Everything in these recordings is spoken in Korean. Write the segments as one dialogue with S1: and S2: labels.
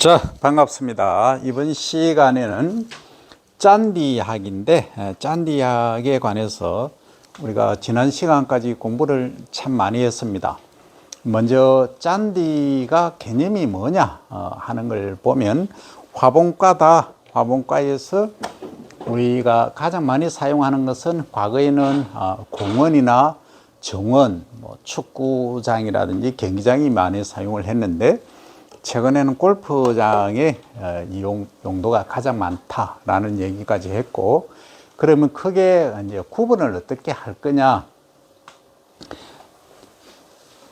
S1: 자, 반갑습니다. 이번 시간에는 짠디학인데, 짠디학에 관해서 우리가 지난 시간까지 공부를 참 많이 했습니다. 먼저 짠디가 개념이 뭐냐 하는 걸 보면 화본과다. 화본과에서 우리가 가장 많이 사용하는 것은 과거에는 공원이나 정원, 축구장이라든지 경기장이 많이 사용을 했는데, 최근에는 골프장의 용도가 가장 많다라는 얘기까지 했고, 그러면 크게 이제 구분을 어떻게 할 거냐?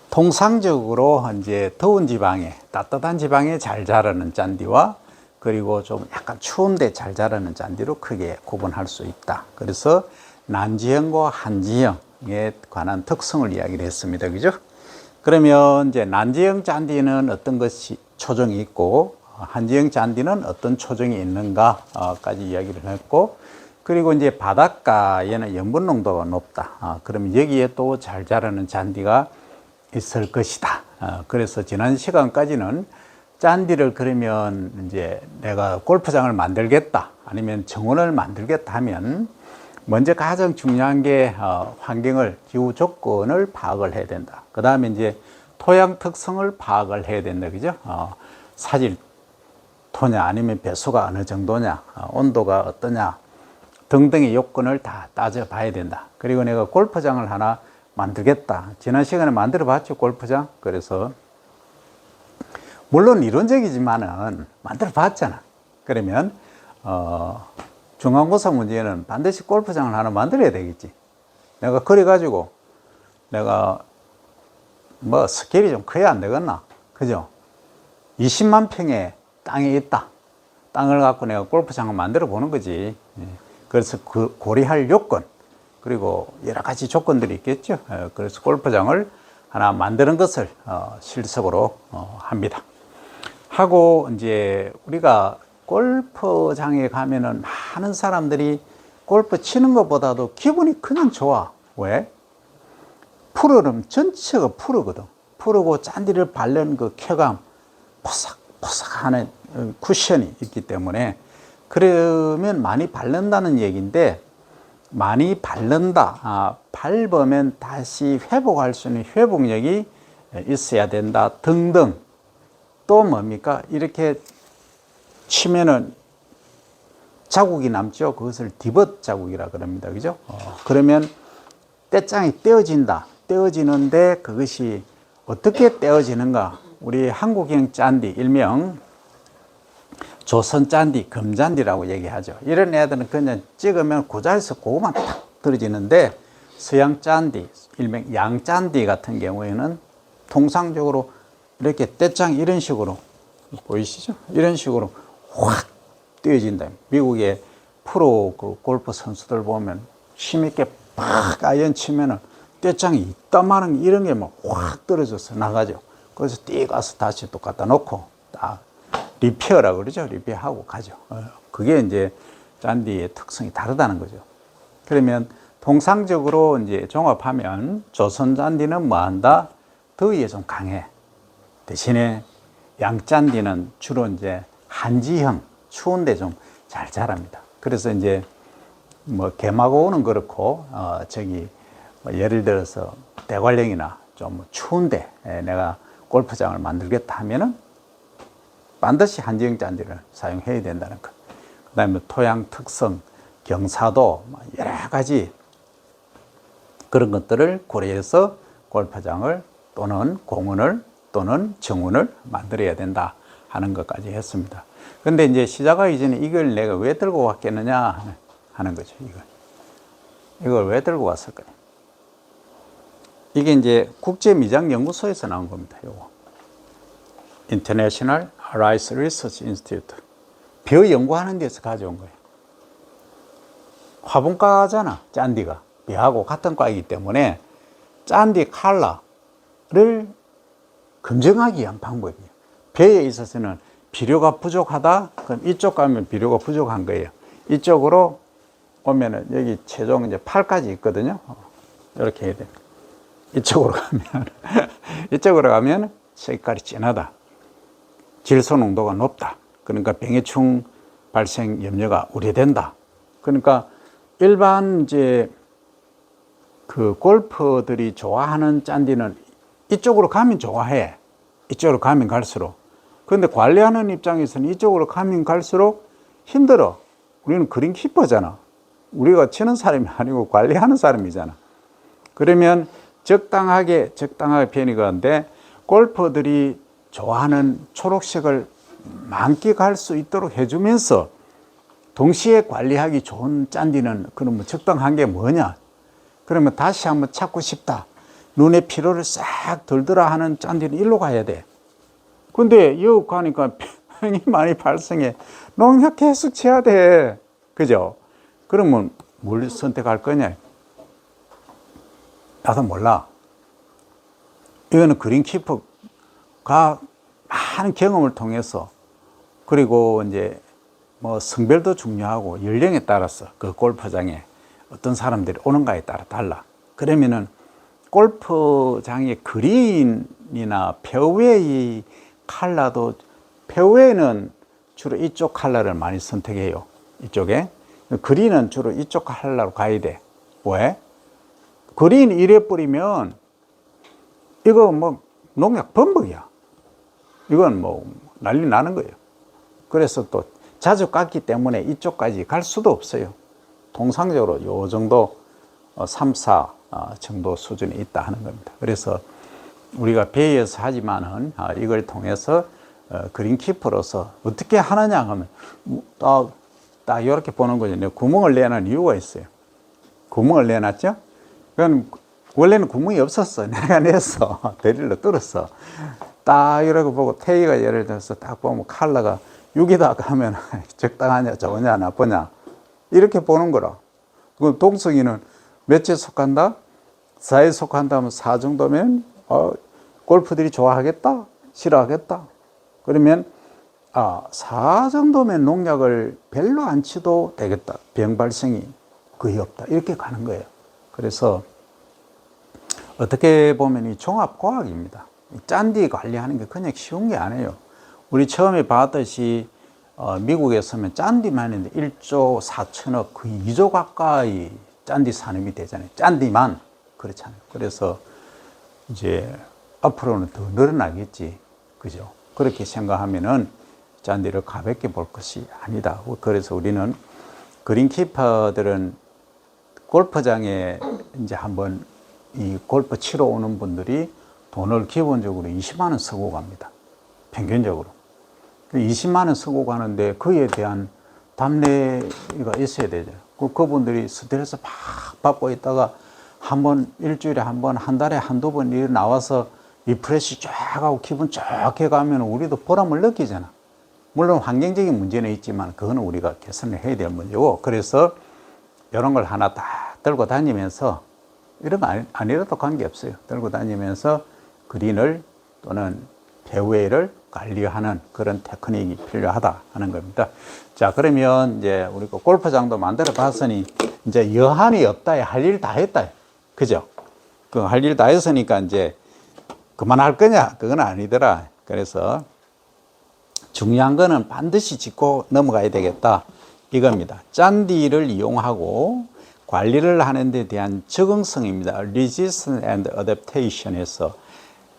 S1: 통상적으로 이제 더운 지방에, 따뜻한 지방에 잘 자라는 짠디와 그리고 좀 약간 추운데 잘 자라는 짠디로 크게 구분할 수 있다. 그래서 난지형과 한지형에 관한 특성을 이야기를 했습니다. 그죠? 그러면 이제 난지형 짠디는 어떤 것이 초정이 있고, 한지형 짠디는 어떤 초정이 있는가까지 이야기를 했고, 그리고 이제 바닷가에는 염분 농도가 높다. 그러면 여기에 또 잘 자라는 짠디가 있을 것이다. 그래서 지난 시간까지는 짠디를 그러면 이제 내가 골프장을 만들겠다, 아니면 정원을 만들겠다 하면 먼저 가장 중요한 게 환경을, 기후 조건을 파악을 해야 된다. 그 다음에 이제 토양 특성을 파악을 해야 된다. 그죠? 사질 토냐, 아니면 배수가 어느 정도냐, 온도가 어떠냐 등등의 요건을 다 따져봐야 된다. 그리고 내가 골프장을 하나 만들겠다. 지난 시간에 만들어 봤죠, 골프장. 그래서 물론 이론적이지만은 만들어 봤잖아. 그러면 중간고사 문제는 반드시 골프장을 하나 만들어야 되겠지. 내가 그래가지고 내가 스케일이 좀 커야 안 되겠나? 그죠? 20만 평의 땅이 있다. 땅을 갖고 내가 골프장을 만들어 보는 거지. 그래서 그 고려할 요건, 그리고 여러 가지 조건들이 있겠죠. 그래서 골프장을 하나 만드는 것을 실습으로 합니다. 하고 이제 우리가 골프장에 가면은 많은 사람들이 골프 치는 것보다도 기분이 그냥 좋아. 왜? 푸르름 전체가 푸르거든. 푸르고 짠디를 바른 그 쾌감, 포삭포삭 하는 쿠션이 있기 때문에, 그러면 많이 바른다는 얘기인데, 많이 바른다, 밟으면 다시 회복할 수 있는 회복력이 있어야 된다 등등. 또 뭡니까? 이렇게 치면은 자국이 남죠. 그것을 디벗 자국이라 그럽니다. 그죠? 그러면 떼장이 떼어진다. 떼어지는데 그것이 어떻게 떼어지는가? 우리 한국형 짠디, 일명 조선 짠디, 금잔디라고 얘기하죠. 이런 애들은 그냥 찍으면 그 자리에서 그거만 탁 떨어지는데, 서양 짠디, 일명 양짠디 같은 경우에는 통상적으로 이렇게 떼장이 이런 식으로, 보이시죠? 이런 식으로 확 떼어진다. 미국의 프로 그 골프 선수들 보면 힘있게 팍 아이언 치면은 떼장이 이따만한 이런 게 막 확 떨어져서 나가죠. 그래서 띠 가서 다시 또 갖다 놓고 딱 리페어라고 그러죠. 리페어하고 가죠. 그게 이제 짠디의 특성이 다르다는 거죠. 그러면 통상적으로 이제 종합하면 조선 짠디는 뭐 한다? 더위에 좀 강해. 대신에 양짠디는 주로 이제 한지형, 추운데 좀 잘 자랍니다. 그래서 이제 개마고는 그렇고, 예를 들어서 대관령이나 좀 추운데 내가 골프장을 만들겠다 하면은 반드시 한지형 짠디를 사용해야 된다는 것. 그 다음에 토양 특성, 경사도, 여러 가지 그런 것들을 고려해서 골프장을 또는 공원을 또는 정원을 만들어야 된다 하는 것까지 했습니다. 근데 이제 시작하기 전에 이걸 내가 왜 들고 왔겠느냐 하는 거죠. 이걸 왜 들고 왔을 거냐. 이게 이제 국제미장연구소에서 나온 겁니다. 요거. International Rice Research Institute. 벼 연구하는 데서 가져온 거예요. 화분과잖아, 짠디가. 벼하고 같은 과이기 때문에 짠디 컬러를 검증하기 위한 방법이에요. 벼에 있어서는 비료가 부족하다? 그럼 이쪽 가면 비료가 부족한 거예요. 이쪽으로 오면은 여기 최종 이제 8까지 있거든요. 이렇게 해야 돼요. 이쪽으로 가면, 이쪽으로 가면 색깔이 진하다. 질소 농도가 높다. 그러니까 병해충 발생 염려가 우려된다. 그러니까 일반 이제 그 골퍼들이 좋아하는 잔디는 이쪽으로 가면 좋아해. 이쪽으로 가면 갈수록. 그런데 관리하는 입장에서는 이쪽으로 가면 갈수록 힘들어. 우리는 그린키퍼잖아. 우리가 치는 사람이 아니고 관리하는 사람이잖아. 그러면 적당하게 편이건데 골퍼들이 좋아하는 초록색을 만끽할 수 있도록 해주면서 동시에 관리하기 좋은 잔디는 그러면 적당한 게 뭐냐? 그러면 다시 한번 찾고 싶다. 눈의 피로를 싹 덜더라 하는 잔디는 일로 가야 돼. 근데 여기 가니까 병이 많이 발생해. 농약 계속 쳐야 돼. 그죠? 그러면 뭘 선택할 거냐? 나도 몰라. 이거는 그린키퍼가 많은 경험을 통해서 그리고 이제 뭐 성별도 중요하고 연령에 따라서 그 골프장에 어떤 사람들이 오는가에 따라 달라. 그러면은 골프장의 그린이나 페어웨이 컬러도 페어웨이는 주로 이쪽 컬러를 많이 선택해요. 이쪽에. 그린은 주로 이쪽 컬러로 가야 돼. 왜? 그린 이래 뿌리면 이거 뭐 농약 범벅이야. 이건 뭐 난리 나는 거예요. 그래서 또 자주 깎기 때문에 이쪽까지 갈 수도 없어요. 통상적으로 요 정도 3, 4 정도 수준에 있다 하는 겁니다. 그래서 우리가 배에서 하지만은 이걸 통해서 그린키퍼로서 어떻게 하느냐 하면 딱 이렇게 보는 거죠. 내가 구멍을 내놓은 이유가 있어요. 구멍을 내놨죠? 그건 원래는 구멍이 없었어. 내가 냈어. 드릴로 뚫었어. 딱 이러고 보고 테이가 예를 들어서 딱 보면 컬러가 6이다 하면 적당하냐, 좋으냐, 나쁘냐 이렇게 보는 거라. 그럼 동석이는 몇째 속한다? 4에 속한다 하면 4 정도면 골프들이 좋아하겠다? 싫어하겠다? 그러면 4 정도면 농약을 별로 안 치도 되겠다. 병 발생이 거의 없다. 이렇게 가는 거예요. 그래서 어떻게 보면 이 종합과학입니다. 잔디 관리하는 게 그냥 쉬운 게 아니에요. 우리 처음에 봤듯이 미국에서는 잔디만 했는데 1조 4천억 거의 2조 가까이 잔디 산업이 되잖아요. 잔디만 그렇잖아요. 그래서 이제 앞으로는 더 늘어나겠지. 그죠? 그렇게 생각하면은 잔디를 가볍게 볼 것이 아니다. 그래서 우리는 그린키퍼들은 골프장에 이제 한번 이 골프 치러 오는 분들이 돈을 기본적으로 20만 원 쓰고 갑니다. 평균적으로. 20만 원 쓰고 가는데 그에 대한 답례가 있어야 되죠. 그분들이 스트레스 팍 받고 있다가 한 번, 일주일에 한 번, 한 달에 한두 번 나와서 리프레시 쫙 하고 기분 좋게 가면 우리도 보람을 느끼잖아. 물론 환경적인 문제는 있지만 그거는 우리가 개선을 해야 될 문제고, 그래서 이런 걸 하나 다 들고 다니면서, 이런 거 아니라도 관계없어요. 들고 다니면서 그린을 또는 페어웨이를 관리하는 그런 테크닉이 필요하다 하는 겁니다. 자, 그러면 이제 우리가 골프장도 만들어 봤으니 이제 여한이 없다. 할 일 다 했다. 그죠? 그 할 일 다 했으니까 이제 그만할 거냐? 그건 아니더라. 그래서 중요한 거는 반드시 짚고 넘어가야 되겠다. 이겁니다. 잔디를 이용하고 관리를 하는 데 대한 적응성입니다. Resistance and Adaptation에서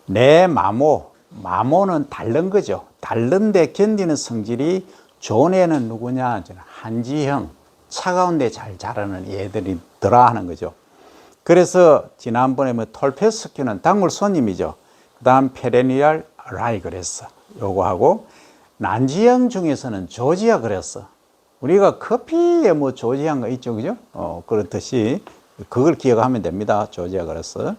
S1: 내 마모는 다른 거죠. 다른데 견디는 성질이 좋은 애는 누구냐? 한지형, 차가운 데 잘 자라는 얘들이 더라 하는 거죠. 그래서 지난번에 뭐 톨페스큐는 작물 손님이죠. 그 다음 페레니얼 라이그레스 요거하고, 난지형 중에서는 조지아 그랬어. 우리가 커피에 뭐 조지아인 거 있죠, 그죠? 그렇듯이 그걸 기억하면 됩니다. 조지아 그랬어.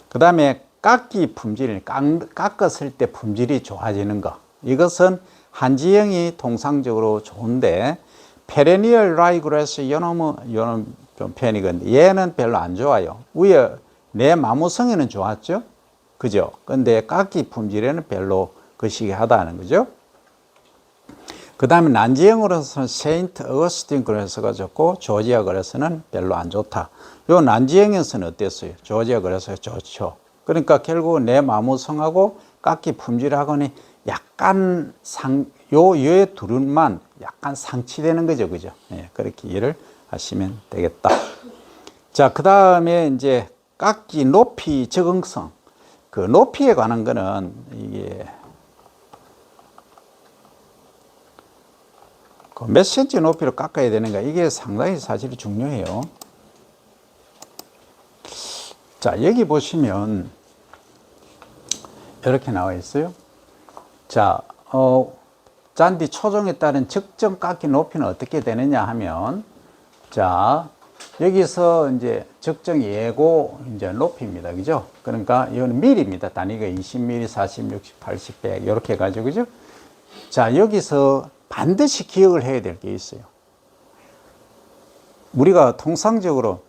S1: 그 다음에 깎기 품질, 깎았을 때 품질이 좋아지는 거. 이것은 한지형이 통상적으로 좋은데, 페레니얼 라이그레스 요놈은 좀 편이건데 얘는 별로 안 좋아요. 위에 내 마모성에는 좋았죠, 그죠? 근데 깎기 품질에는 별로 거시기하다는 거죠. 그 다음에 난지형으로서는 세인트 어거스틴 그래서가 좋고, 조지아 그래서는 별로 안 좋다. 요 난지형에서는 어땠어요? 조지아 그래서가 좋죠. 그러니까 결국 내 마모성하고 깎기 품질하고는 약간 요의 둘만 약간 상치되는 거죠. 그죠? 예, 그렇게 이해를 하시면 되겠다. 자, 그 다음에 이제 깎기 높이 적응성. 그 높이에 관한 거는 이게 몇 센치 높이로 깎아야 되는가, 이게 상당히 사실 중요해요. 자, 여기 보시면 이렇게 나와 있어요. 자, 잔디 초종에 따른 적정 깎기 높이는 어떻게 되느냐 하면, 자, 여기서 이제 적정 예고 이제 높이입니다. 그죠? 그러니까 이건 밀입니다. 단위가 20mm, 40, 60, 80, 100 이렇게 해가지고, 그죠? 자, 여기서 반드시 기억을 해야 될 게 있어요. 우리가 통상적으로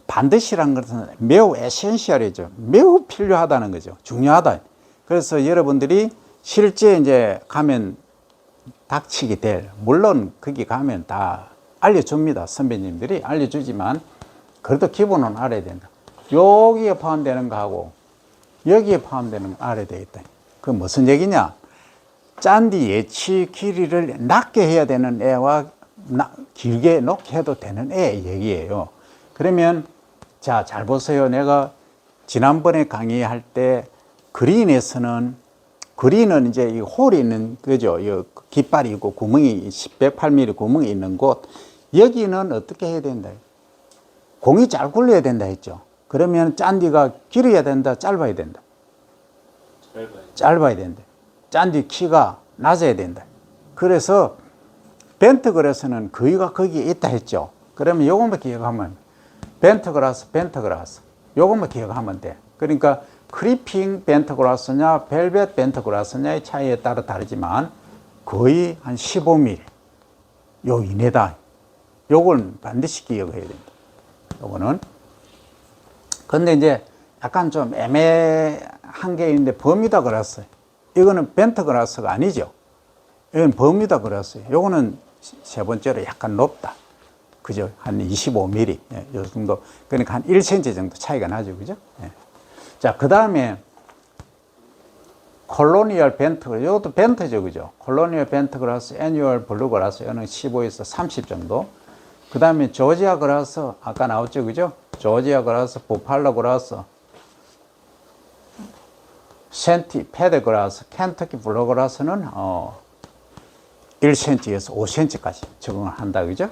S1: 반드시라는 것은 매우 에센셜이죠. 매우 필요하다는 거죠. 중요하다. 그래서 여러분들이 실제 이제 가면 닥치게 될, 물론 거기 가면 다 알려줍니다. 선배님들이 알려주지만, 그래도 기본은 알아야 된다. 여기에 포함되는 거하고 여기에 포함되는 거 알아야 되겠다. 그 무슨 얘기냐? 잔디 예치 길이를 낮게 해야 되는 애와 길게 높게 해도 되는 애 얘기예요. 그러면 자, 잘 보세요. 내가 지난번에 강의할 때 그린에서는, 그린은 이제 이 홀이 있는 거죠. 이 깃발이 있고 구멍이 108mm 구멍이 있는 곳, 여기는 어떻게 해야 된다? 공이 잘 굴려야 된다 했죠. 그러면 잔디가 길어야 된다, 짧아야 된다? 짧아야 된다. 잔디 키가 낮아야 된다. 그래서 벤트그라스는 거기가 거기에 있다 했죠. 그러면 요것만 기억하면, 벤트그라스 요것만 기억하면 돼. 그러니까 크리핑 벤트그라스냐 벨벳 벤트그라스냐의 차이에 따라 다르지만 거의 한 15mm 요 이내다. 요걸 반드시 기억해야 된다. 요거는. 근데 이제 약간 좀 애매한 게 있는데, 버뮤다 그라스, 이거는 벤트그라스가 아니죠. 이건 버뮤다 그라스예요. 요거는 세 번째로 약간 높다. 그죠? 한 25mm. 예, 요 정도. 그러니까 한 1cm 정도 차이가 나죠. 그죠? 예. 자, 그 다음에 콜로니얼 벤트, 이것도 벤트죠. 그죠? 콜로니얼 벤트 그라스, 애니얼 블루 그라스, 이거는 15에서 30 정도. 그 다음에 조지아 그라스, 아까 나왔죠. 그죠? 조지아 그라스, 부팔로 그라스, 센티, 패드 그라스, 켄터키 블루 그라스는 1cm에서 5cm까지 적응을 한다. 그죠?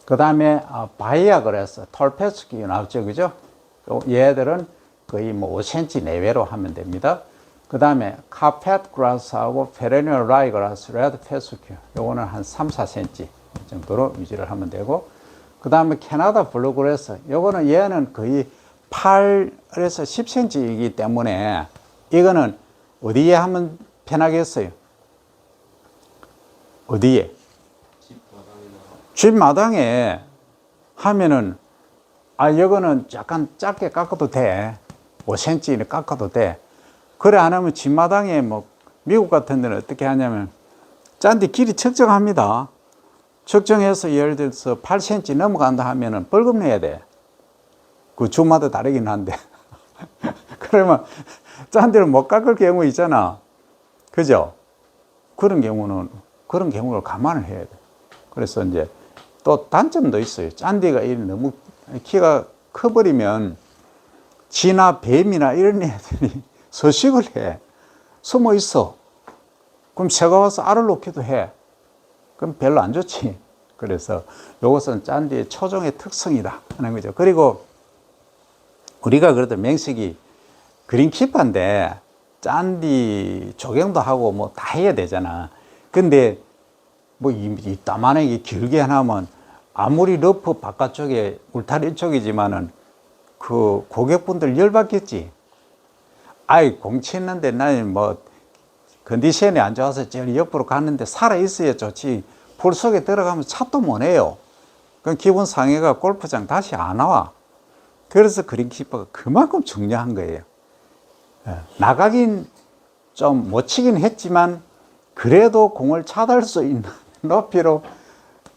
S1: 그 다음에 바이아 그라스, 톨페스키 나왔죠. 그죠? 얘들은 거의 뭐 5cm 내외로 하면 됩니다. 그 다음에 카펫 그라스하고 페레니얼 라이 그라스, 레드 페스큐, 요거는 한 3, 4cm 정도로 유지를 하면 되고, 그 다음에 캐나다 블루 그라스, 요거는 얘는 거의 8에서 10cm이기 때문에 이거는 어디에 하면 편하겠어요? 어디에? 집 마당에 하면은, 이거는 약간 짧게 깎아도 돼. 5cm 깎아도 돼. 그래 안 하면 집 마당에, 뭐 미국 같은 데는 어떻게 하냐면 잔디 길이 측정합니다. 측정해서 예를 들어서 8cm 넘어간다 하면은 벌금 내야 돼. 그 주마다 다르긴 한데. 그러면 잔디를 못 깎을 경우 있잖아. 그죠? 그런 경우를 감안을 해야 돼. 그래서 이제 또 단점도 있어요. 잔디가 너무 키가 커버리면 쥐나 뱀이나 이런 애들이 서식을 해. 숨어 있어. 그럼 새가 와서 알을 놓기도 해. 그럼 별로 안 좋지. 그래서 이것은 잔디의 초종의 특성이다 하는 거죠. 그리고 우리가 그래도 명식이 그린키퍼인데 잔디 조경도 하고 뭐 다 해야 되잖아. 근데 뭐 이따만하게 길게 하나면 아무리 러프 바깥쪽에 울타리 쪽이지만은 그 고객분들 열받겠지. 공 치는데 나는 뭐 컨디션이 안 좋아서 저 옆으로 갔는데 살아 있어야 좋지. 풀 속에 들어가면 차도 못 해요. 그럼 기본 상해가 골프장 다시 안 나와. 그래서 그린키퍼가 그만큼 중요한 거예요. 나가긴 좀 못 치긴 했지만 그래도 공을 차달 수 있는 높이로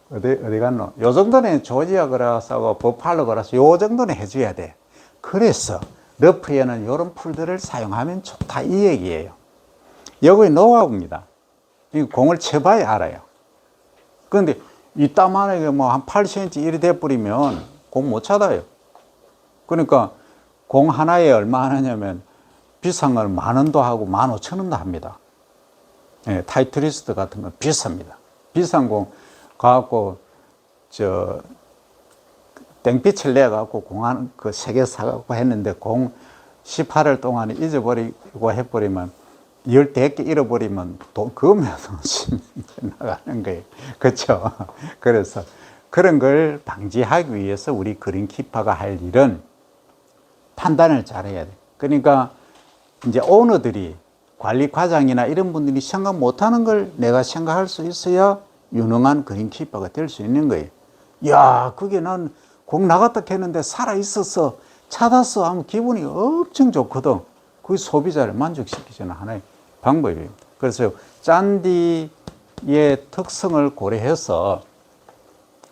S1: 어디 갔노? 요 정도는 조지아 그라스하고 버팔로 그라스 요 정도는 해줘야 돼. 그래서 러프에는 이런 풀들을 사용하면 좋다 이 얘기예요. 여기 노하우입니다. 이 공을 쳐봐야 알아요. 그런데 이따만하게 뭐 한 8cm 이리 돼버리면 공 못 찾아요. 그러니까 공 하나에 얼마 하느냐면 비싼 걸 10,000원도 하고 15,000원도 합니다. 예, 타이트리스트 같은 건 비쌉니다. 비싼 공 가갖고 땡빛을 내갖고 공 한 그 3개 사갖고 했는데 공 18일 동안 잊어버리고 해버리면 15개 잃어버리면 그거면 돈 나가는 거예요. 그렇죠? 그래서 그런 걸 방지하기 위해서 우리 그린키퍼가 할 일은 판단을 잘해야 돼. 그러니까 이제 오너들이 관리 과장이나 이런 분들이 생각 못하는 걸 내가 생각할 수 있어야 유능한 그린키퍼가 될 수 있는 거예요. 야, 그게 난 공 나갔다 했는데 살아있었어, 찾았어 하면 기분이 엄청 좋거든. 그게 소비자를 만족시키는 하나의 방법입니다. 그래서 잔디의 특성을 고려해서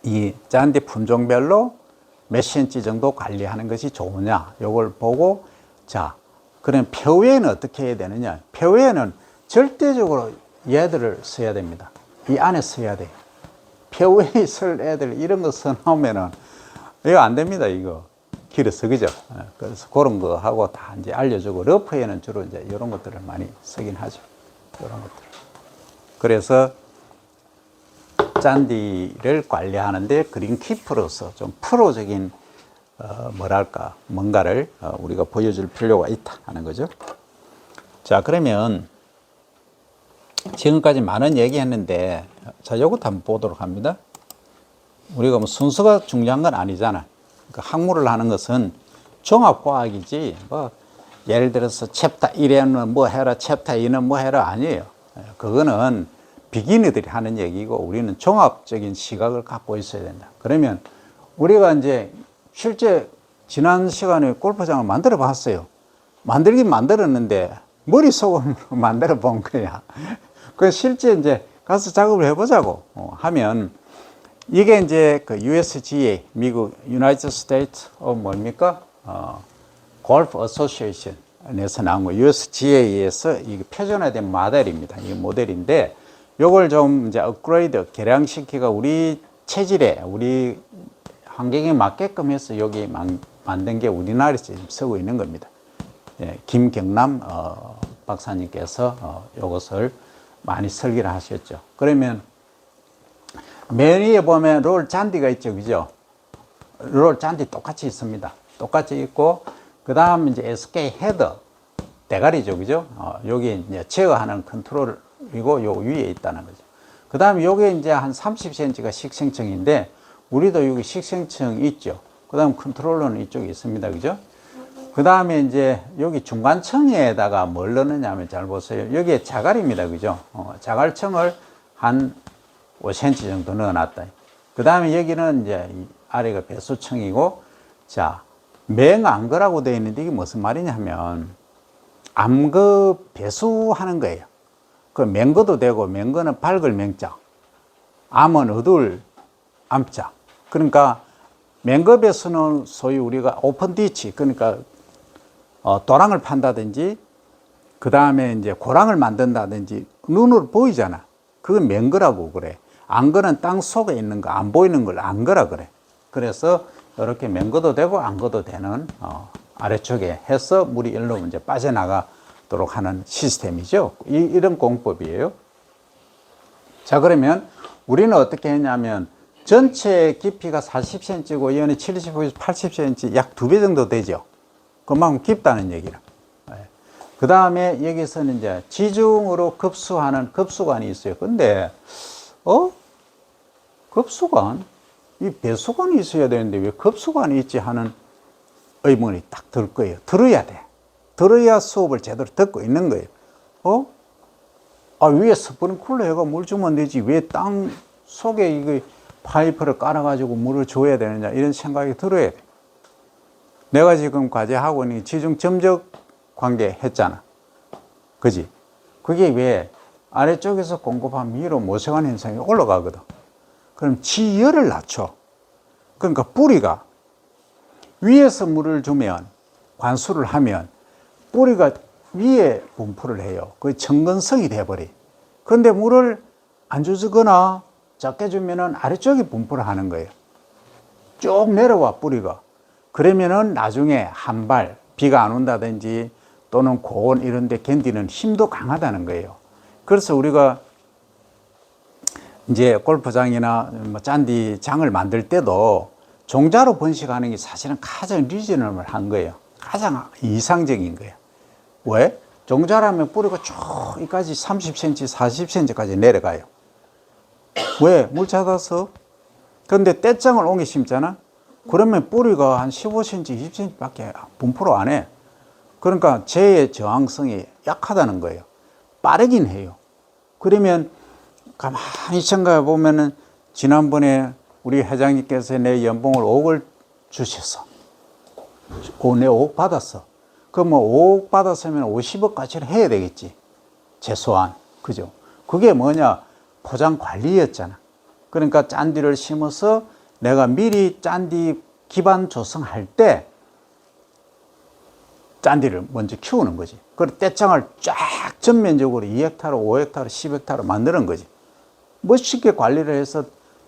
S1: 이 잔디 품종별로 몇 cm 정도 관리하는 것이 좋으냐, 이걸 보고, 자, 그럼 표회는 어떻게 해야 되느냐? 표회는 절대적으로 얘들을 써야 됩니다. 이 안에 써야 돼요. 표회에 쓸 애들 이런 거 써놓으면은 이거 안 됩니다. 이거 길어서, 그죠? 그래서 그런 거 하고 다 이제 알려주고, 러프에는 주로 이제 이런 것들을 많이 쓰긴 하죠. 이런 것들. 그래서 잔디를 관리하는데 그린키퍼로서 좀 프로적인 뭐랄까 뭔가를 우리가 보여줄 필요가 있다 하는 거죠. 자, 그러면 지금까지 많은 얘기했는데, 자, 이것도 한번 보도록 합니다. 우리가 뭐 순서가 중요한 건 아니잖아. 그러니까 학문을 하는 것은 종합과학이지, 뭐 예를 들어서 챕터 1에는 뭐 해라, 챕터 2는 뭐 해라 아니에요. 그거는 비기너들이 하는 얘기고, 우리는 종합적인 시각을 갖고 있어야 된다. 그러면 우리가 이제 실제 지난 시간에 골프장을 만들어 봤어요. 만들긴 만들었는데 머릿속으로 만들어 본 거야. 그 실제 이제 가서 작업을 해보자고 하면, 이게 이제 그 USGA, 미국 United States 뭡니까? 골프 어소시에이션에서 나온 거, USGA에서 이게 표준화된 모델입니다. 이 모델인데, 요걸 좀 이제 업그레이드, 개량시키가 우리 체질에, 우리 환경에 맞게끔 해서 여기 만든 게 우리나라에서 지금 쓰고 있는 겁니다. 예, 김경남 박사님께서 이것을 많이 설계를 하셨죠. 그러면 맨 위에 보면 롤 잔디가 있죠, 그죠? 롤 잔디 똑같이 있습니다. 똑같이 있고, 그 다음 이제 SK 헤더 대가리죠, 그죠? 여기 이제 제어하는 컨트롤이고 요 위에 있다는 거죠. 그 다음에 요게 이제 한 30cm가 식생층인데, 우리도 여기 식생층 있죠. 그 다음 컨트롤러는 이쪽에 있습니다, 그죠? 그 다음에 이제 여기 중간층에다가 뭘 넣느냐 하면, 잘 보세요. 여기에 자갈입니다, 그죠? 자갈층을 한 5cm 정도 넣어놨다. 그 다음에 여기는 이제 아래가 배수층이고, 자, 맹암거라고 되어 있는데 이게 무슨 말이냐 하면, 암거 배수하는 거예요. 그 맹거도 되고, 맹거는 밝을 맹자, 암은 어두울 암자. 그러니까 맹거 배수는 소위 우리가 오픈 디치, 그러니까 도랑을 판다든지, 그 다음에 이제 고랑을 만든다든지 눈으로 보이잖아. 그건 맹거라고 그래. 안거는 땅 속에 있는 거, 안 보이는 걸 안거라 그래. 그래서 이렇게 맹거도 되고 안거도 되는 아래쪽에 해서 물이 일로 이제 빠져나가도록 하는 시스템이죠. 이런 공법이에요. 자, 그러면 우리는 어떻게 했냐면, 전체 깊이가 40cm고 이 안에 70에서 80cm, 약 2배 정도 되죠. 그만큼 깊다는 얘기라. 그 다음에 여기서는 이제 지중으로 급수하는 급수관이 있어요. 근데 급수관? 이 배수관이 있어야 되는데 왜 급수관이 있지 하는 의문이 딱 들 거예요. 들어야 돼. 들어야 수업을 제대로 듣고 있는 거예요. 위에 스프링클러 해가 물 주면 되지, 왜 땅 속에 이거 파이프를 깔아가지고 물을 줘야 되느냐, 이런 생각이 들어야 돼. 내가 지금 과제하고 있는 지중 점적 관계 했잖아. 그지? 그게 왜 아래쪽에서 공급하면 위로 모세관 현상이 올라가거든. 그럼 지열을 낮춰. 그러니까 뿌리가 위에서 물을 주면, 관수를 하면 뿌리가 위에 분포를 해요. 그 정근성이 돼버리. 그런데 물을 안 주거나 적게 주면은 아래쪽에 분포를 하는 거예요. 쭉 내려와 뿌리가. 그러면은 나중에 한 발, 비가 안 온다든지 또는 고온 이런 데 견디는 힘도 강하다는 거예요. 그래서 우리가 이제 골프장이나 뭐 잔디장을 만들 때도 종자로 번식하는 게 사실은 가장 리저널한 거예요. 가장 이상적인 거예요. 왜? 종자라면 뿌리가 쭉 여기까지 30cm, 40cm까지 내려가요. 왜? 물 찾아서. 그런데 떼장을 옮겨 심잖아? 그러면 뿌리가 한 15cm, 20cm 밖에 분포를 안 해. 그러니까 재해 저항성이 약하다는 거예요. 빠르긴 해요. 그러면 가만히 생각해 보면은 지난번에 우리 회장님께서 내 연봉을 5억을 주셨어. 내 5억 받았어. 그럼 뭐 5억 받았으면 50억까지는 해야 되겠지. 최소한. 그죠? 그게 뭐냐? 포장 관리였잖아. 그러니까 짠디를 심어서 내가 미리 짠디 기반 조성할 때 짠디를 먼저 키우는 거지. 그리고 떼장을 쫙 전면적으로 2헥타르, 5헥타르, 10헥타르 만드는 거지. 멋있게 관리를 해서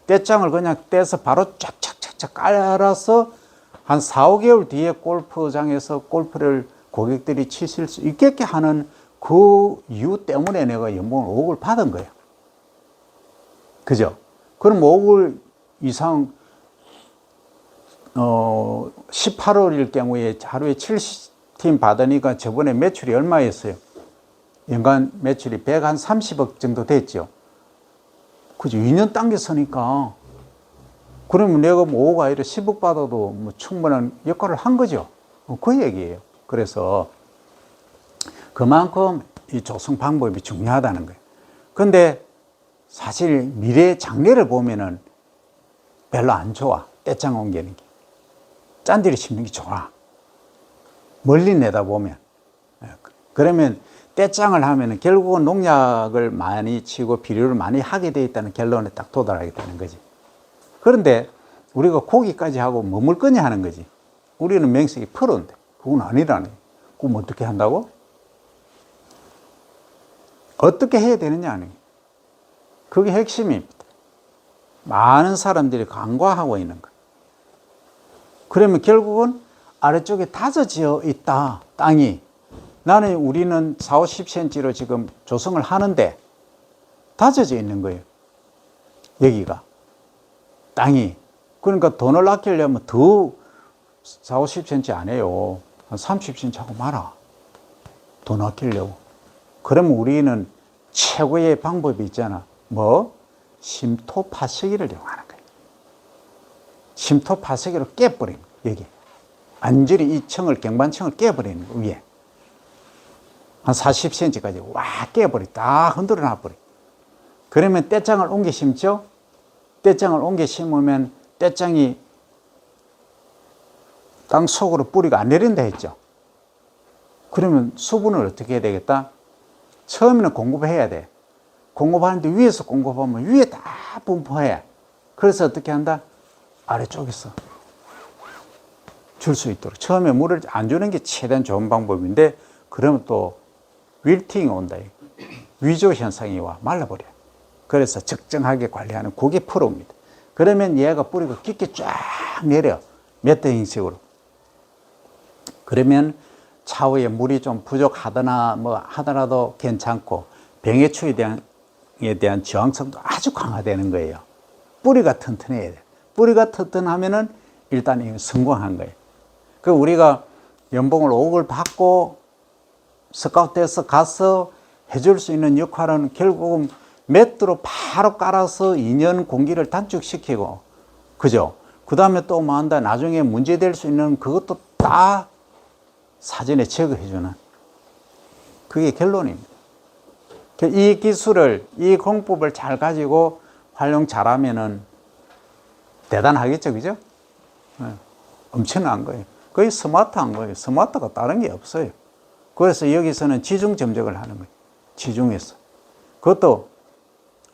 S1: 떼장을 그냥 떼서 바로 쫙쫙쫙쫙 깔아서 한 4, 5개월 뒤에 골프장에서 골프를 고객들이 치실 수 있게 하는 그 이유 때문에 내가 연봉을 5억을 받은 거예요. 그죠? 그럼 5억 이상 18월일 경우에 하루에 70팀 받으니까 저번에 매출이 얼마였어요? 연간 매출이 130억 정도 됐죠. 그죠? 2년 당겼으니까. 그러면 내가 뭐 5억 아니라 10억 받아도 뭐 충분한 역할을 한 거죠. 그 얘기예요. 그래서 그만큼 이 조성 방법이 중요하다는 거예요. 근데 사실 미래 장래를 보면은 별로 안 좋아. 떼장 옮기는 게. 짠디를 심는 게 좋아. 멀리 내다보면. 그러면 떼장을 하면은 결국은 농약을 많이 치고 비료를 많이 하게 돼 있다는 결론에 딱 도달하게 되는 거지. 그런데 우리가 고기까지 하고 머물 거냐 하는 거지. 우리는 명색이 프로인데 그건 아니라네. 그럼 어떻게 한다고? 어떻게 해야 되느냐 하는 게. 그게 핵심입니다. 많은 사람들이 간과하고 있는 거예요. 그러면 결국은 아래쪽에 다져져 있다, 땅이. 우리는 4, 50cm로 지금 조성을 하는데 다져져 있는 거예요. 여기가. 땅이. 그러니까 돈을 아끼려면 더 4, 50cm 안 해요. 한 30cm 하고 말아. 돈 아끼려고. 그러면 우리는 최고의 방법이 있잖아. 뭐? 심토 파쇄기를 이용하는 거예요. 심토 파쇄기로 깨버리는 거예요. 여기. 완전히 이 층을, 경반층을 깨버리는 거예요. 위에. 한 40cm까지 와 깨버리. 다 흔들어 놔버리. 그러면 떼장을 옮겨 심죠? 떼장을 옮겨 심으면 떼장이 땅 속으로 뿌리가 안 내린다 했죠. 그러면 수분을 어떻게 해야 되겠다? 처음에는 공급해야 돼. 공급하는데 위에서 공급하면 위에 다 분포해. 그래서 어떻게 한다? 아래쪽에서 줄 수 있도록. 처음에 물을 안 주는 게 최대한 좋은 방법인데 그러면 또 윌팅이 온다. 위조 현상이 와 말라버려. 그래서 적정하게 관리하는 그게 프로입니다. 그러면 얘가 뿌리가 깊게 쫙 내려. 맷대 형식으로. 그러면 차후에 물이 좀 부족하거나 뭐 하더라도 괜찮고 병해충에 대한 저항성도 아주 강화되는 거예요. 뿌리가 튼튼해야 돼. 뿌리가 튼튼하면은 일단 이거 성공한 거예요. 그 우리가 연봉을 5억을 받고 스카우트해서 가서 해줄 수 있는 역할은 결국은 매트로 바로 깔아서 2년 공기를 단축시키고, 그죠? 그 다음에 또 뭐 한다. 나중에 문제될 수 있는 그것도 다 사전에 제거해주는 그게 결론입니다. 이 기술을, 이 공법을 잘 가지고 활용 잘하면은 대단하겠죠, 그죠? 네. 엄청난 거예요. 거의 스마트한 거예요. 스마트가 다른 게 없어요. 그래서 여기서는 지중 점적을 하는 거예요. 지중에서. 그것도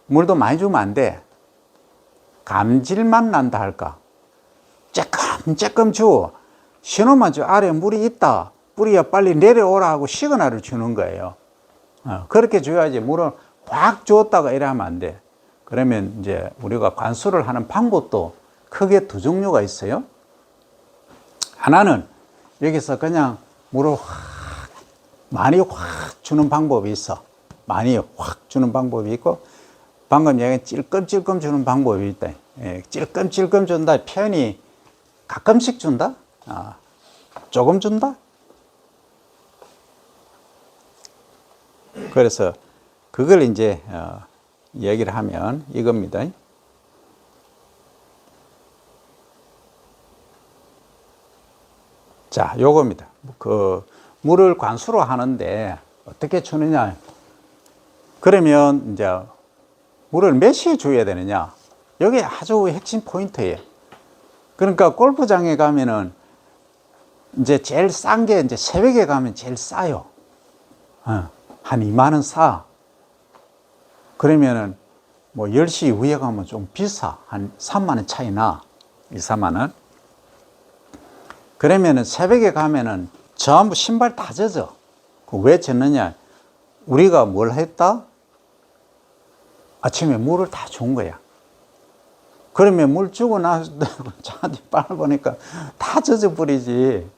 S1: 물도 많이 주면 안 돼. 감질만 난다 할까? 조금 줘. 신호만 줘. 아래 물이 있다. 뿌리가 빨리 내려오라 하고 시그널을 주는 거예요. 그렇게 줘야지. 물을 확 주었다가 이래 하면 안 돼. 그러면 이제 우리가 관수를 하는 방법도 크게 두 종류가 있어요. 하나는 여기서 그냥 물을 많이 확 주는 방법이 있어. 많이 확 주는 방법이 있고, 방금 얘기한 찔끔찔끔 주는 방법이 있다. 예, 찔끔찔끔 준다. 표현이 가끔씩 준다? 조금 준다? 그래서 그걸 이제 얘기를 하면 이겁니다. 자, 요겁니다. 그 물을 관수로 하는데 어떻게 주느냐? 그러면 이제 물을 몇 시에 줘야 되느냐? 여기 아주 핵심 포인트예요. 그러니까 골프장에 가면은 이제 제일 싼 게 이제 새벽에 가면 제일 싸요. 한 2만 원 싸. 그러면은 뭐 10시 이후에 가면 좀 비싸. 한 3만 원 차이 나. 2, 3만 원. 그러면은 새벽에 가면은 전부 신발 다 젖어. 왜 젖느냐? 우리가 뭘 했다? 아침에 물을 다 준 거야. 그러면 물 주고 나서 저한테 빨아보니까 다 젖어 버리지.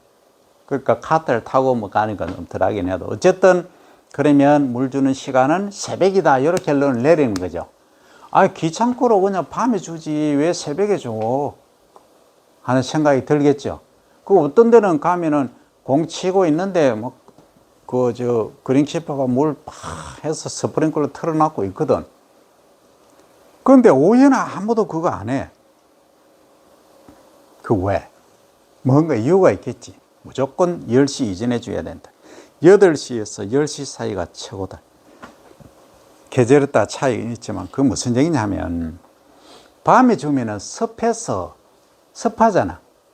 S1: 그러니까 카트를 타고 뭐 가니까 좀 덜하긴 해도. 어쨌든 그러면 물 주는 시간은 새벽이다. 이렇게 결론을 내리는 거죠. 귀찮고로 그냥 밤에 주지 왜 새벽에 줘? 하는 생각이 들겠죠. 그 어떤 데는 가면은 공 치고 있는데 뭐 그린키퍼가 물 팍 해서 스프링클러 틀어놨고 있거든. 그런데 오후에는 아무도 그거 안 해. 그 왜? 뭔가 이유가 있겠지. 무조건 10시 이전에 줘야 된다. 8시에서 10시 사이가 최고다. 계절에 따라 차이가 있지만 그 무슨 얘기냐면 밤에 주면은 습하잖아.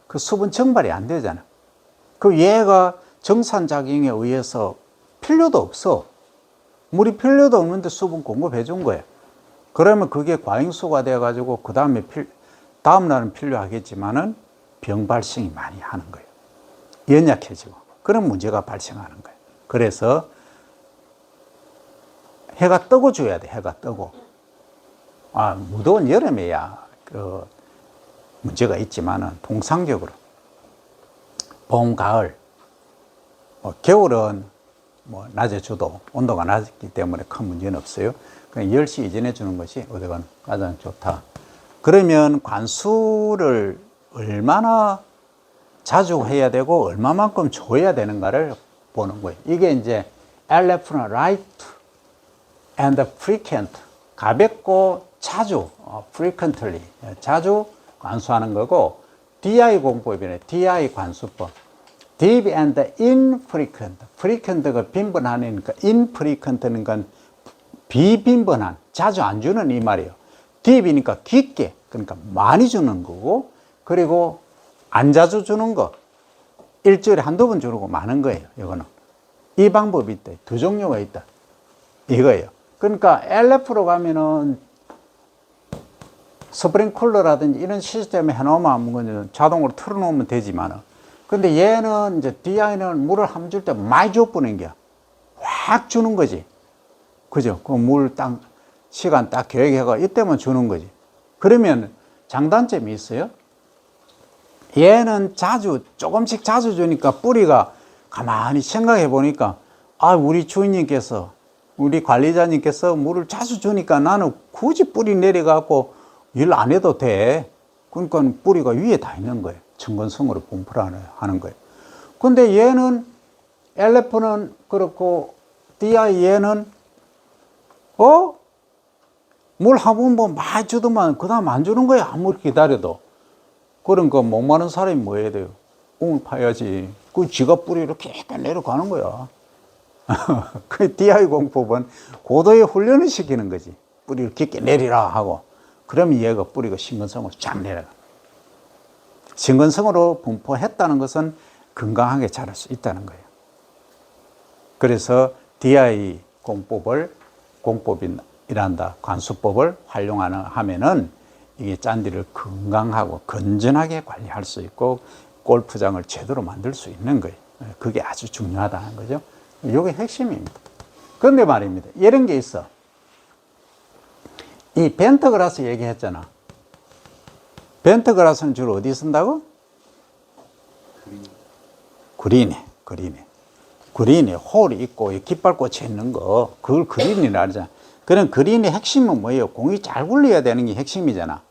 S1: 그 수분 증발이 안 되잖아. 그 얘가 정산작용에 의해서 필요도 없어. 물이 필요도 없는데 수분 공급해 준 거예요. 그러면 그게 과잉수가 돼가지고 그 다음에 다음 날은 필요하겠지만은 병 발생이 많이 하는 거예요. 연약해지고 그런 문제가 발생하는 거예요. 그래서 해가 뜨고 줘야 돼. 해가 뜨고. 무더운 여름에야 그 문제가 있지만은 통상적으로 봄, 가을, 겨울은 뭐 낮에 줘도 온도가 낮기 때문에 큰 문제는 없어요. 그냥 10시 이전에 주는 것이 어디가 가장 좋다. 그러면 관수를 얼마나 자주 해야 되고 얼마만큼 줘야 되는가를 보는 거예요. 이게 이제 LF는 light and frequent, 가볍고 자주, frequently, 자주 관수하는 거고, DI 공법이네. DI 관수법. Deep and infrequent. frequent가 빈번하니까 infrequent는 건 비빈번한, 자주 안 주는 이 말이에요. deep이니까 깊게, 그러니까 많이 주는 거고, 그리고 안 자주 주는 거, 일주일에 한두 번 주는 거 많은 거예요. 이거는. 이 방법이 있다. 두 종류가 있다. 이거예요. 그러니까 LF로 가면은 스프링쿨러라든지 이런 시스템에 해놓으면 자동으로 틀어놓으면 되지만은, 근데 얘는 이제 DI는 물을 한 줄 때 많이 줘버리는 거야. 확 주는 거지. 그죠? 그 물 딱, 시간 딱 계획해가 이때만 주는 거지. 그러면 장단점이 있어요. 얘는 조금씩 자주 주니까 뿌리가 가만히 생각해 보니까, 우리 주인님께서, 우리 관리자님께서 물을 자주 주니까 나는 굳이 뿌리 내려갖고 일 안 해도 돼. 그러니까 뿌리가 위에 다 있는 거예요. 청근성으로 분포를 하는 거예요. 근데 얘는, LF는 그렇고, DI 얘는, 물 한 번 뭐 많이 주더만, 그 다음 안 주는 거야. 아무리 기다려도. 그러니까 목마른 사람이 뭐 해야 돼요? 웅 파야지. 그 지가 뿌리 이렇게 약간 내려가는 거야. 그 DI 공법은 고도의 훈련을 시키는 거지. 뿌리를 깊게 내리라 하고. 그러면 얘가 뿌리가 신근성으로 쫙 내려가. 신근성으로 분포했다는 것은 건강하게 자랄 수 있다는 거예요. 그래서 DI 공법이란다. 관수법을 하면은 이게 잔디를 건강하고 건전하게 관리할 수 있고 골프장을 제대로 만들 수 있는 거예요. 그게 아주 중요하다는 거죠. 이게 핵심입니다. 그런데 말입니다. 이런 게 있어. 이 벤터그라스 얘기했잖아. 벤터그라스는 주로 어디 쓴다고? 그린에 홀이 있고 깃발꽂혀 있는 거, 그걸 그린이라 하잖아. 그런 그린의 핵심은 뭐예요? 공이 잘 굴려야 되는 게 핵심이잖아.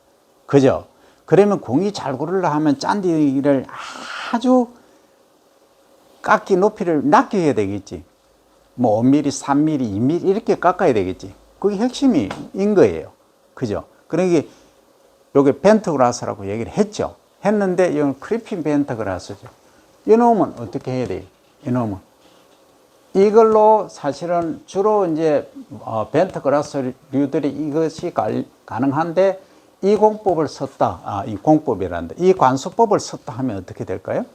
S1: 그죠? 그러면 공이 잘 굴리려 하면 잔디를 아주 깎기 높이를 낮게 해야 되겠지. 뭐 5mm, 3mm, 2mm 이렇게 깎아야 되겠지. 그게 핵심인 거예요. 그죠? 그러니까 요게 벤터그라스라고 얘기를 했죠. 했는데 이건 크리핀 벤터그라스죠. 이놈은 어떻게 해야 돼요? 이놈은 이걸로 사실은 주로 이제 벤터그라스류들이 이것이 가능한데 이 공법을 썼다. 이 공법이란다. 이 관수법을 썼다 하면 어떻게 될까요?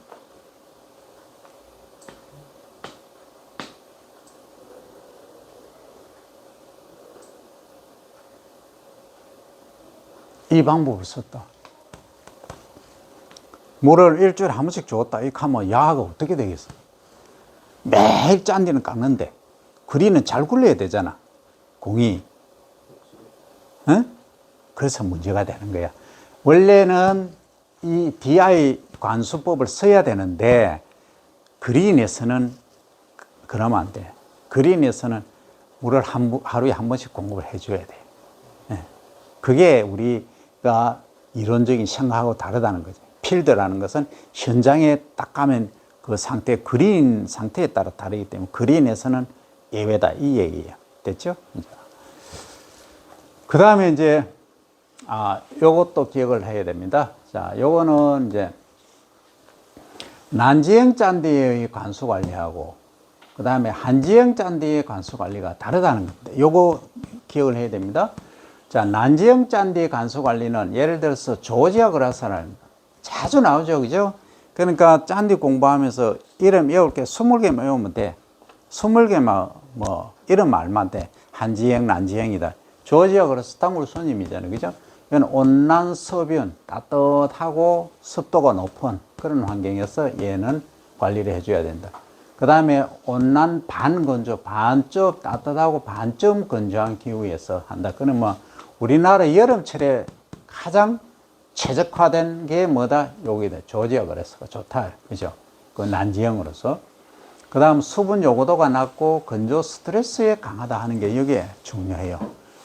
S1: 이 방법을 썼다. 물을 일주일에 한 번씩 줬다. 이렇게 하면 야가 어떻게 되겠어? 매일 잔디는 깎는데 그린은 잘 굴려야 되잖아. 공이. 응? 그래서 문제가 되는 거야. 원래는 이 DI 관수법을 써야 되는데 그린에서는 그러면 안 돼. 그린에서는 물을 하루에 한 번씩 공급을 해줘야 돼. 네. 그게 우리가 이론적인 생각하고 다르다는 거죠. 필드라는 것은 현장에 딱 가면 그 상태, 그린 상태에 따라 다르기 때문에 그린에서는 예외다 이 얘기예요. 됐죠? 그 다음에 이제 요것도 기억을 해야 됩니다. 자, 요거는 이제 난지형 잔디의 관수 관리하고 그 다음에 한지형 잔디의 관수 관리가 다르다는 겁니다. 요거 기억을 해야 됩니다. 자, 난지형 잔디의 관수 관리는 예를 들어서 조지아 그라스라는 자주 나오죠, 그죠? 그러니까 잔디 공부하면서 이름 외울 게 20개만 외우면 돼. 20개만 뭐 이런 말만 돼. 한지형, 난지형이다. 조지아 그라스 단골 손님이잖아요, 그죠? 이건 온난 서변, 따뜻하고 습도가 높은 그런 환경에서 얘는 관리를 해줘야 된다. 그 다음에 온난 반건조, 반쯤 따뜻하고 반쯤 건조한 기후에서 한다. 그러면 뭐 우리나라 여름철에 가장 최적화된 게 뭐다? 여기다. 조지아 그라스가 좋다. 그죠? 그 난지형으로서. 그 다음 수분 요구도가 낮고 건조 스트레스에 강하다 하는 게 여기에 중요해요.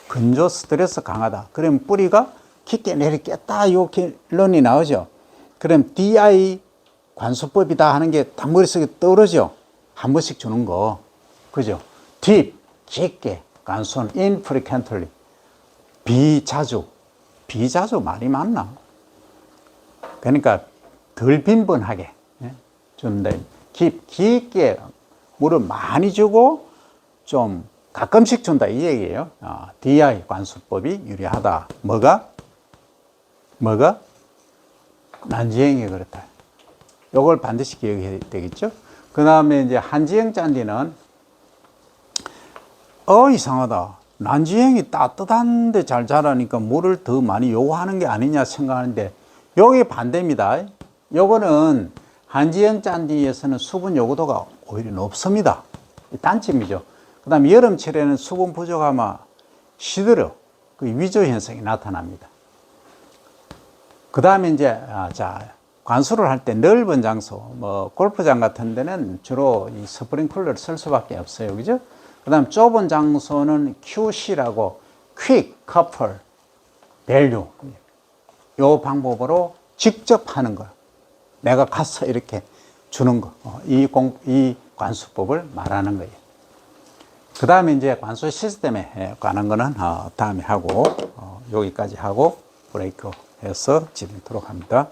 S1: 건조 스트레스 강하다. 그럼 뿌리가 깊게 내리겠다. 요 결론이 나오죠. 그럼 DI 관수법이다 하는 게 딱 머릿속에 떠오르죠. 한 번씩 주는 거. 그죠? deep, 깊게. 관수는 infrequently. 비자주 말이 맞나? 그러니까 덜 빈번하게 주는데 깊게 물을 많이 주고 좀 가끔씩 준다 이 얘기예요. DI 관수법이 유리하다. 뭐가? 난지형이 그렇다. 요걸 반드시 기억해야 되겠죠. 그 다음에 이제 한지형 잔디는 이상하다. 난지형이 따뜻한데 잘 자라니까 물을 더 많이 요구하는 게 아니냐 생각하는데 여기 반대입니다. 요거는 한지형 잔디에서는 수분 요구도가 오히려 높습니다. 단점이죠. 그 다음에 여름철에는 수분 부족하면 시들어. 그 위조 현상이 나타납니다. 그 다음에 이제, 관수를 할 때 넓은 장소, 뭐, 골프장 같은 데는 주로 이 스프링클러를 쓸 수밖에 없어요. 그죠? 그 다음 좁은 장소는 QC라고 Quick Couple Value. 요 방법으로 직접 하는 거. 내가 가서 이렇게 주는 거. 이 관수법을 말하는 거예요. 그 다음에 이제 관수 시스템에 관한 거는 다음에 하고, 여기까지 하고 브레이크 해서 진행하도록 합니다.